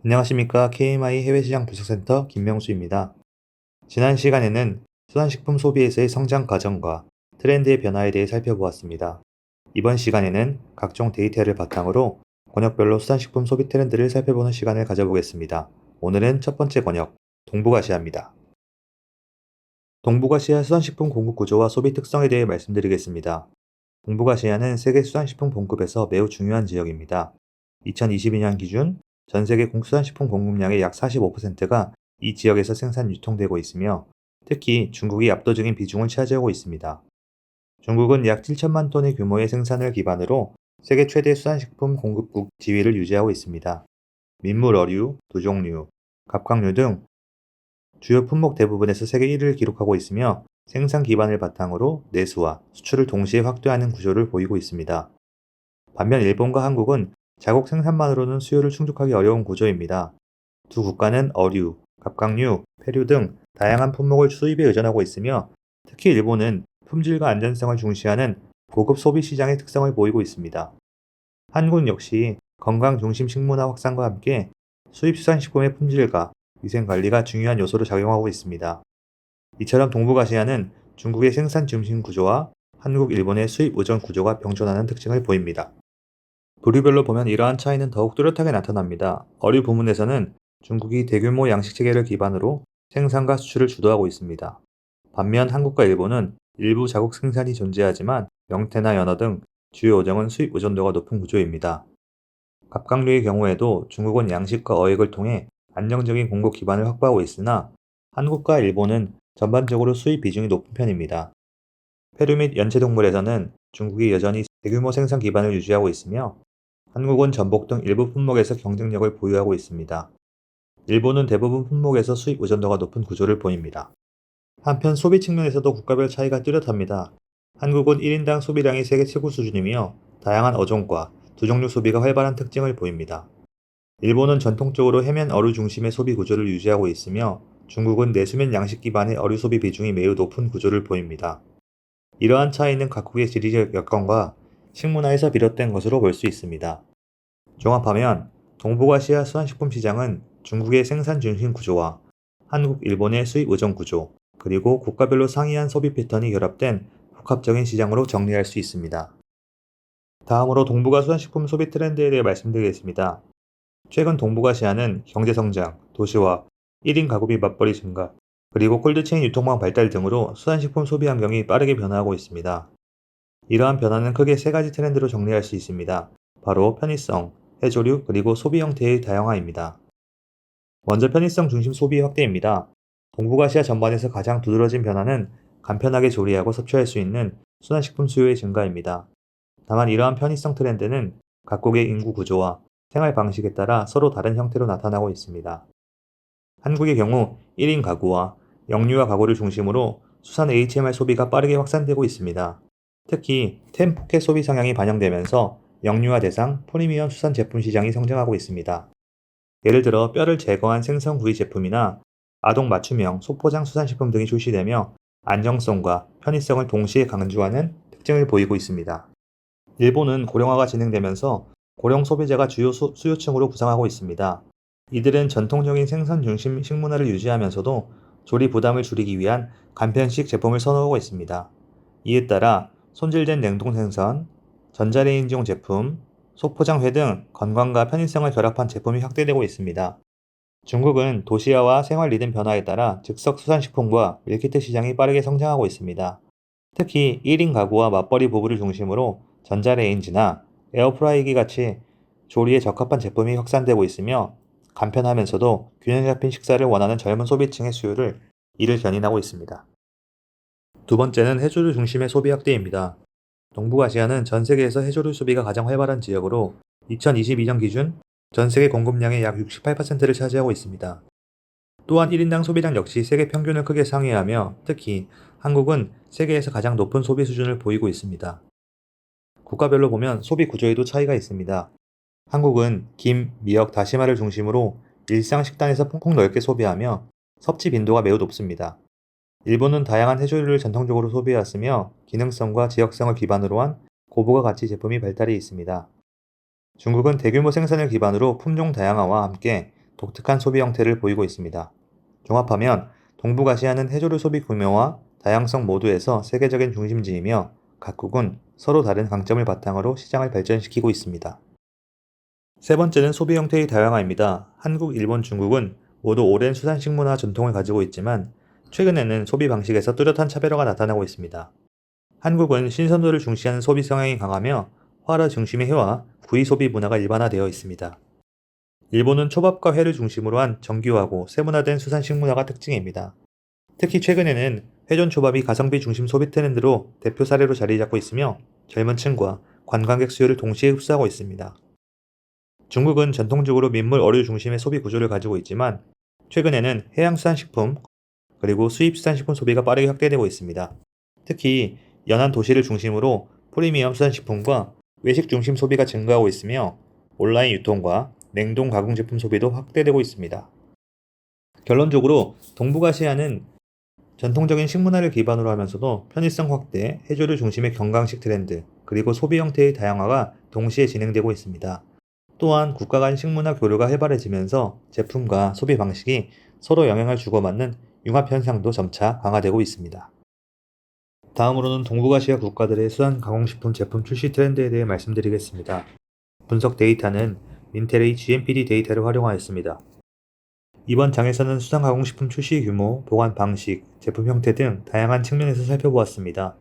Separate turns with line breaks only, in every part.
안녕하십니까. KMI 해외시장 분석센터 김명수입니다. 지난 시간에는 수산식품 소비에서의 성장 과정과 트렌드의 변화에 대해 살펴보았습니다. 이번 시간에는 각종 데이터를 바탕으로 권역별로 수산식품 소비 트렌드를 살펴보는 시간을 가져보겠습니다. 오늘은 첫 번째 권역, 동북아시아입니다. 동북아시아 수산식품 공급 구조와 소비 특성에 대해 말씀드리겠습니다. 동북아시아는 세계 수산식품 공급에서 매우 중요한 지역입니다. 2022년 기준 전 세계 수산식품 공급량의 약 45%가 이 지역에서 생산 유통되고 있으며 특히 중국이 압도적인 비중을 차지하고 있습니다. 중국은 약 7천만 톤의 규모의 생산을 기반으로 세계 최대 수산식품 공급국 지위를 유지하고 있습니다. 민물 어류, 두종류, 갑각류 등 주요 품목 대부분에서 세계 1위를 기록하고 있으며 생산 기반을 바탕으로 내수와 수출을 동시에 확대하는 구조를 보이고 있습니다. 반면 일본과 한국은 자국 생산만으로는 수요를 충족하기 어려운 구조입니다. 두 국가는 어류, 갑각류, 폐류 등 다양한 품목을 수입에 의존하고 있으며 특히 일본은 품질과 안전성을 중시하는 고급 소비 시장의 특성을 보이고 있습니다. 한국 역시 건강 중심 식문화 확산과 함께 수입 수산식품의 품질과 위생 관리가 중요한 요소로 작용하고 있습니다. 이처럼 동북아시아는 중국의 생산 중심 구조와 한국, 일본의 수입 의존 구조가 병존하는 특징을 보입니다. 부류별로 보면 이러한 차이는 더욱 뚜렷하게 나타납니다. 어류 부문에서는 중국이 대규모 양식 체계를 기반으로 생산과 수출을 주도하고 있습니다. 반면 한국과 일본은 일부 자국 생산이 존재하지만 명태나 연어 등 주요 어종은 수입 의존도가 높은 구조입니다. 갑각류의 경우에도 중국은 양식과 어획을 통해 안정적인 공급 기반을 확보하고 있으나 한국과 일본은 전반적으로 수입 비중이 높은 편입니다. 페루 및 연체동물에서는 중국이 여전히 대규모 생산 기반을 유지하고 있으며 한국은 전복 등 일부 품목에서 경쟁력을 보유하고 있습니다. 일본은 대부분 품목에서 수입 의존도가 높은 구조를 보입니다. 한편 소비 측면에서도 국가별 차이가 뚜렷합니다. 한국은 1인당 소비량이 세계 최고 수준이며 다양한 어종과 두종류 소비가 활발한 특징을 보입니다. 일본은 전통적으로 해면 어류 중심의 소비 구조를 유지하고 있으며 중국은 내수면 양식 기반의 어류 소비 비중이 매우 높은 구조를 보입니다. 이러한 차이는 각국의 지리적 여건과 식문화에서 비롯된 것으로 볼 수 있습니다. 종합하면 동북아시아 수산식품 시장은 중국의 생산 중심 구조와 한국, 일본의 수입 의존 구조, 그리고 국가별로 상이한 소비 패턴이 결합된 복합적인 시장으로 정리할 수 있습니다. 다음으로 동북아 수산식품 소비 트렌드에 대해 말씀드리겠습니다. 최근 동북아시아는 경제성장, 도시화, 1인 가구비 맞벌이 증가, 그리고 콜드체인 유통망 발달 등으로 수산식품 소비 환경이 빠르게 변화하고 있습니다. 이러한 변화는 크게 세 가지 트렌드로 정리할 수 있습니다. 바로 편의성, 해조류, 그리고 소비 형태의 다양화입니다. 먼저 편의성 중심 소비 확대입니다. 동북아시아 전반에서 가장 두드러진 변화는 간편하게 조리하고 섭취할 수 있는 순환식품 수요의 증가입니다. 다만 이러한 편의성 트렌드는 각국의 인구 구조와 생활 방식에 따라 서로 다른 형태로 나타나고 있습니다. 한국의 경우 1인 가구와 영유아 가구를 중심으로 수산 HMR 소비가 빠르게 확산되고 있습니다. 특히 템포켓 소비 성향이 반영되면서 영유아 대상 프리미엄 수산 제품 시장이 성장하고 있습니다. 예를 들어 뼈를 제거한 생선 구이 제품이나 아동 맞춤형 소포장 수산식품 등이 출시되며 안정성과 편의성을 동시에 강조하는 특징을 보이고 있습니다. 일본은 고령화가 진행되면서 고령 소비자가 주요 수요층으로 부상하고 있습니다. 이들은 전통적인 생선 중심 식문화를 유지하면서도 조리 부담을 줄이기 위한 간편식 제품을 선호하고 있습니다. 이에 따라 손질된 냉동 생선, 전자레인지용 제품, 소포장회 등 건강과 편의성을 결합한 제품이 확대되고 있습니다. 중국은 도시화와 생활 리듬 변화에 따라 즉석 수산식품과 밀키트 시장이 빠르게 성장하고 있습니다. 특히 1인 가구와 맞벌이 부부를 중심으로 전자레인지나 에어프라이기 같이 조리에 적합한 제품이 확산되고 있으며 간편하면서도 균형 잡힌 식사를 원하는 젊은 소비층의 수요를 이를 견인하고 있습니다. 두 번째는 해조류 중심의 소비 확대입니다. 동북아시아는 전 세계에서 해조류 소비가 가장 활발한 지역으로 2022년 기준 전 세계 공급량의 약 68%를 차지하고 있습니다. 또한 1인당 소비량 역시 세계 평균을 크게 상회하며 특히 한국은 세계에서 가장 높은 소비 수준을 보이고 있습니다. 국가별로 보면 소비 구조에도 차이가 있습니다. 한국은 김, 미역, 다시마를 중심으로 일상 식단에서 폭넓게 소비하며 섭취 빈도가 매우 높습니다. 일본은 다양한 해조류를 전통적으로 소비해왔으며 기능성과 지역성을 기반으로 한 고부가 가치 제품이 발달해 있습니다. 중국은 대규모 생산을 기반으로 품종 다양화와 함께 독특한 소비 형태를 보이고 있습니다. 종합하면 동북아시아는 해조류 소비 규모와 다양성 모두에서 세계적인 중심지이며 각국은 서로 다른 강점을 바탕으로 시장을 발전시키고 있습니다. 세 번째는 소비 형태의 다양화입니다. 한국, 일본, 중국은 모두 오랜 수산식문화 전통을 가지고 있지만 최근에는 소비 방식에서 뚜렷한 차별화가 나타나고 있습니다. 한국은 신선도를 중시하는 소비 성향이 강하며 활어 중심의 회와 구이 소비 문화가 일반화되어 있습니다. 일본은 초밥과 회를 중심으로 한 정교하고 세분화된 수산식문화가 특징입니다. 특히 최근에는 회전초밥이 가성비 중심 소비 트렌드로 대표 사례로 자리 잡고 있으며 젊은 층과 관광객 수요를 동시에 흡수하고 있습니다. 중국은 전통적으로 민물 어류 중심의 소비 구조를 가지고 있지만 최근에는 해양수산식품 그리고 수입수산식품 소비가 빠르게 확대되고 있습니다. 특히 연안 도시를 중심으로 프리미엄 수산식품과 외식 중심 소비가 증가하고 있으며 온라인 유통과 냉동 가공 제품 소비도 확대되고 있습니다. 결론적으로 동북아시아는 전통적인 식문화를 기반으로 하면서도 편의성 확대, 해조류 중심의 건강식 트렌드, 그리고 소비 형태의 다양화가 동시에 진행되고 있습니다. 또한 국가 간 식문화 교류가 활발해지면서 제품과 소비 방식이 서로 영향을 주고받는 융합 현상도 점차 강화되고 있습니다. 다음으로는 동북아시아 국가들의 수산 가공식품 제품 출시 트렌드에 대해 말씀드리겠습니다. 분석 데이터는 민텔의 GMPD 데이터를 활용하였습니다. 이번 장에서는 수산 가공식품 출시 규모, 보관 방식, 제품 형태 등 다양한 측면에서 살펴보았습니다.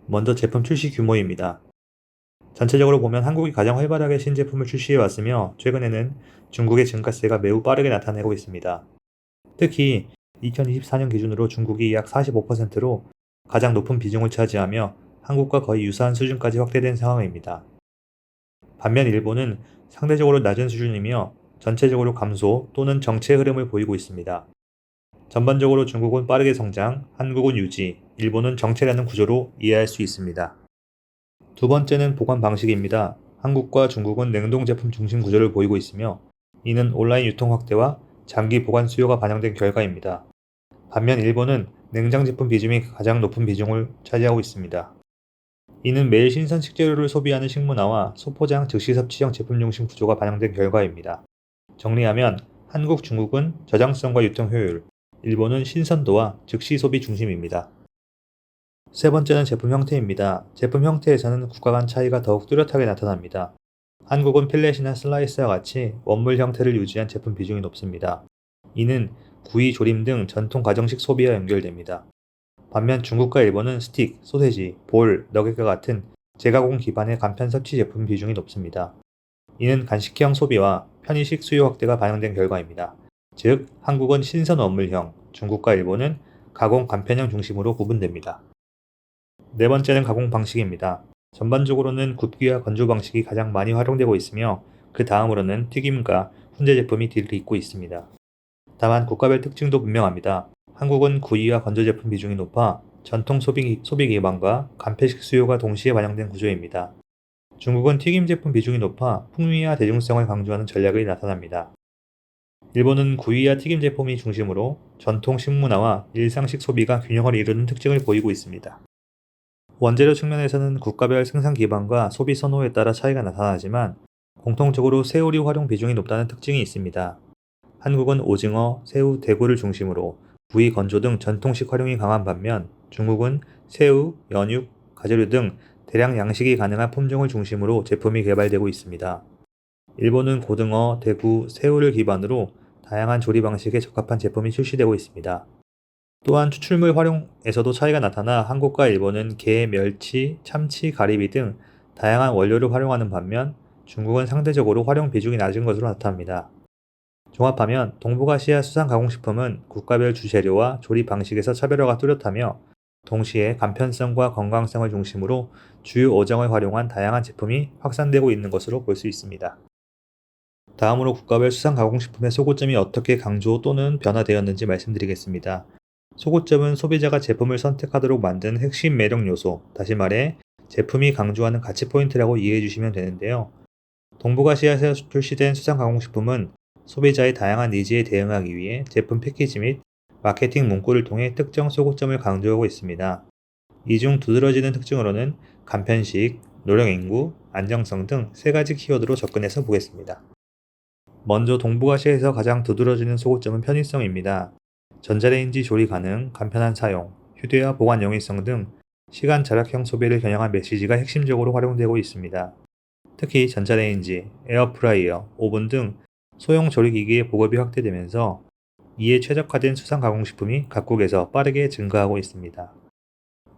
먼저 제품 출시 규모입니다. 전체적으로 보면 한국이 가장 활발하게 신제품을 출시해왔으며 최근에는 중국의 증가세가 매우 빠르게 나타내고 있습니다. 특히 2024년 기준으로 중국이 약 45%로 가장 높은 비중을 차지하며 한국과 거의 유사한 수준까지 확대된 상황입니다. 반면 일본은 상대적으로 낮은 수준이며 전체적으로 감소 또는 정체 흐름을 보이고 있습니다. 전반적으로 중국은 빠르게 성장, 한국은 유지, 일본은 정체라는 구조로 이해할 수 있습니다. 두 번째는 보관 방식입니다. 한국과 중국은 냉동 제품 중심 구조를 보이고 있으며 이는 온라인 유통 확대와 장기 보관 수요가 반영된 결과입니다. 반면 일본은 냉장 제품 비중이 가장 높은 비중을 차지하고 있습니다. 이는 매일 신선 식재료를 소비하는 식문화와 소포장 즉시 섭취형 제품 중심 구조가 반영된 결과입니다. 정리하면 한국, 중국은 저장성과 유통 효율, 일본은 신선도와 즉시 소비 중심입니다. 세 번째는 제품 형태입니다. 제품 형태에서는 국가 간 차이가 더욱 뚜렷하게 나타납니다. 한국은 필렛이나 슬라이스와 같이 원물 형태를 유지한 제품 비중이 높습니다. 이는 구이, 조림 등 전통 가정식 소비와 연결됩니다. 반면 중국과 일본은 스틱, 소세지, 볼, 너겟과 같은 제가공 기반의 간편 섭취 제품 비중이 높습니다. 이는 간식형 소비와 편의식 수요 확대가 반영된 결과입니다. 즉, 한국은 신선 원물형, 중국과 일본은 가공 간편형 중심으로 구분됩니다. 네 번째는 가공 방식입니다. 전반적으로는 굽기와 건조 방식이 가장 많이 활용되고 있으며 그 다음으로는 튀김과 훈제 제품이 뒤를 잇고 있습니다. 다만 국가별 특징도 분명합니다. 한국은 구이와 건조 제품 비중이 높아 전통 소비 기반과 간편식 수요가 동시에 반영된 구조입니다. 중국은 튀김 제품 비중이 높아 풍미와 대중성을 강조하는 전략이 나타납니다. 일본은 구이와 튀김 제품이 중심으로 전통 식문화와 일상식 소비가 균형을 이루는 특징을 보이고 있습니다. 원재료 측면에서는 국가별 생산 기반과 소비 선호에 따라 차이가 나타나지만 공통적으로 새우류 활용 비중이 높다는 특징이 있습니다. 한국은 오징어, 새우, 대구를 중심으로 구이, 건조 등 전통식 활용이 강한 반면 중국은 새우, 연육, 가재류 등 대량 양식이 가능한 품종을 중심으로 제품이 개발되고 있습니다. 일본은 고등어, 대구, 새우를 기반으로 다양한 조리 방식에 적합한 제품이 출시되고 있습니다. 또한 추출물 활용에서도 차이가 나타나 한국과 일본은 게, 멸치, 참치, 가리비 등 다양한 원료를 활용하는 반면 중국은 상대적으로 활용 비중이 낮은 것으로 나타납니다. 종합하면 동북아시아 수산 가공식품은 국가별 주재료와 조리 방식에서 차별화가 뚜렷하며 동시에 간편성과 건강성을 중심으로 주요 어종을 활용한 다양한 제품이 확산되고 있는 것으로 볼 수 있습니다. 다음으로 국가별 수산 가공식품의 소고점이 어떻게 강조 또는 변화되었는지 말씀드리겠습니다. 소고점은 소비자가 제품을 선택하도록 만든 핵심 매력 요소, 다시 말해 제품이 강조하는 가치 포인트라고 이해해 주시면 되는데요. 동북아시아에서 출시된 수산 가공식품은 소비자의 다양한 니즈에 대응하기 위해 제품 패키지 및 마케팅 문구를 통해 특정 소고점을 강조하고 있습니다. 이 중 두드러지는 특징으로는 간편식, 노령 인구, 안정성 등 세 가지 키워드로 접근해서 보겠습니다. 먼저 동북아시아에서 가장 두드러지는 소고점은 편의성입니다. 전자레인지 조리 가능, 간편한 사용, 휴대와 보관 용이성 등 시간 절약형 소비를 겨냥한 메시지가 핵심적으로 활용되고 있습니다. 특히 전자레인지, 에어프라이어, 오븐 등 소형 조리기기의 보급이 확대되면서 이에 최적화된 수상 가공식품이 각국에서 빠르게 증가하고 있습니다.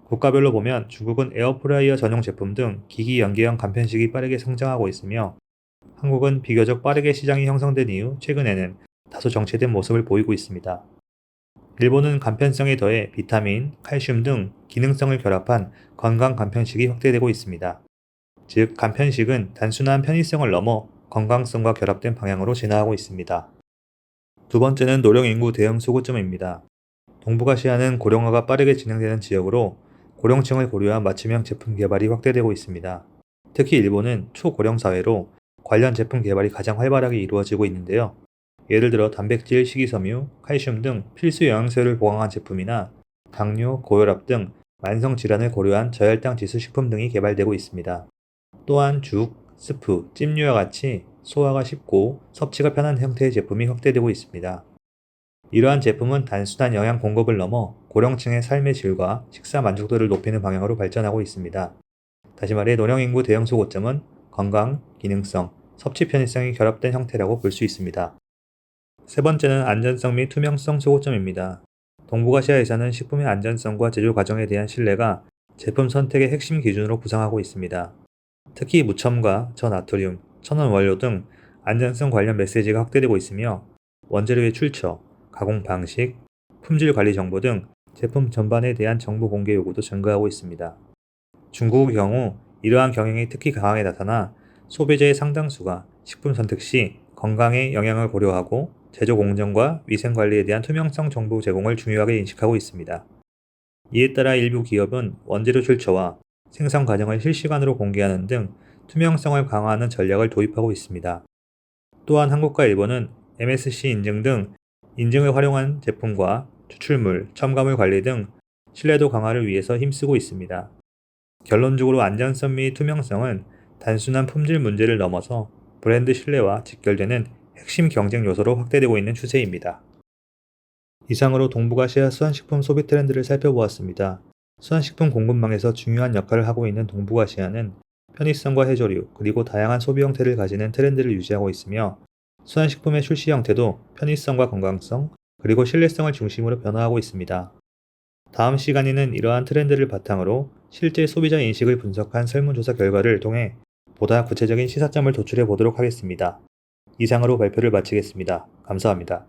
국가별로 보면 중국은 에어프라이어 전용 제품 등 기기 연계형 간편식이 빠르게 성장하고 있으며 한국은 비교적 빠르게 시장이 형성된 이후 최근에는 다소 정체된 모습을 보이고 있습니다. 일본은 간편성에 더해 비타민, 칼슘 등 기능성을 결합한 건강 간편식이 확대되고 있습니다. 즉, 간편식은 단순한 편의성을 넘어 건강성과 결합된 방향으로 진화하고 있습니다. 두 번째는 노령 인구 대응 소구점입니다. 동북아시아는 고령화가 빠르게 진행되는 지역으로 고령층을 고려한 맞춤형 제품 개발이 확대되고 있습니다. 특히 일본은 초고령 사회로 관련 제품 개발이 가장 활발하게 이루어지고 있는데요. 예를 들어 단백질, 식이섬유, 칼슘 등 필수 영양소를 보강한 제품이나 당뇨, 고혈압 등 만성 질환을 고려한 저혈당 지수 식품 등이 개발되고 있습니다. 또한 죽, 스프, 찜류와 같이 소화가 쉽고 섭취가 편한 형태의 제품이 확대되고 있습니다. 이러한 제품은 단순한 영양 공급을 넘어 고령층의 삶의 질과 식사 만족도를 높이는 방향으로 발전하고 있습니다. 다시 말해 노령 인구 대형 소고점은 건강, 기능성, 섭취 편의성이 결합된 형태라고 볼 수 있습니다. 세 번째는 안전성 및 투명성 소고점입니다. 동북아시아에서는 식품의 안전성과 제조 과정에 대한 신뢰가 제품 선택의 핵심 기준으로 부상하고 있습니다. 특히 무첨가, 저나트륨, 천연 원료 등 안전성 관련 메시지가 확대되고 있으며 원재료의 출처, 가공 방식, 품질 관리 정보 등 제품 전반에 대한 정보 공개 요구도 증가하고 있습니다. 중국의 경우 이러한 경향이 특히 강하게 나타나 소비자의 상당수가 식품 선택 시 건강에 영향을 고려하고 제조 공정과 위생 관리에 대한 투명성 정보 제공을 중요하게 인식하고 있습니다. 이에 따라 일부 기업은 원재료 출처와 생산 과정을 실시간으로 공개하는 등 투명성을 강화하는 전략을 도입하고 있습니다. 또한 한국과 일본은 MSC 인증 등 인증을 활용한 제품과 추출물, 첨가물 관리 등 신뢰도 강화를 위해서 힘쓰고 있습니다. 결론적으로 안전성 및 투명성은 단순한 품질 문제를 넘어서 브랜드 신뢰와 직결되는 핵심 경쟁 요소로 확대되고 있는 추세입니다. 이상으로 동북아시아 수산식품 소비 트렌드를 살펴보았습니다. 수산식품 공급망에서 중요한 역할을 하고 있는 동북아시아는 편의성과 해조류, 그리고 다양한 소비 형태를 가지는 트렌드를 유지하고 있으며 수산식품의 출시 형태도 편의성과 건강성, 그리고 신뢰성을 중심으로 변화하고 있습니다. 다음 시간에는 이러한 트렌드를 바탕으로 실제 소비자 인식을 분석한 설문조사 결과를 통해 보다 구체적인 시사점을 도출해 보도록 하겠습니다. 이상으로 발표를 마치겠습니다. 감사합니다.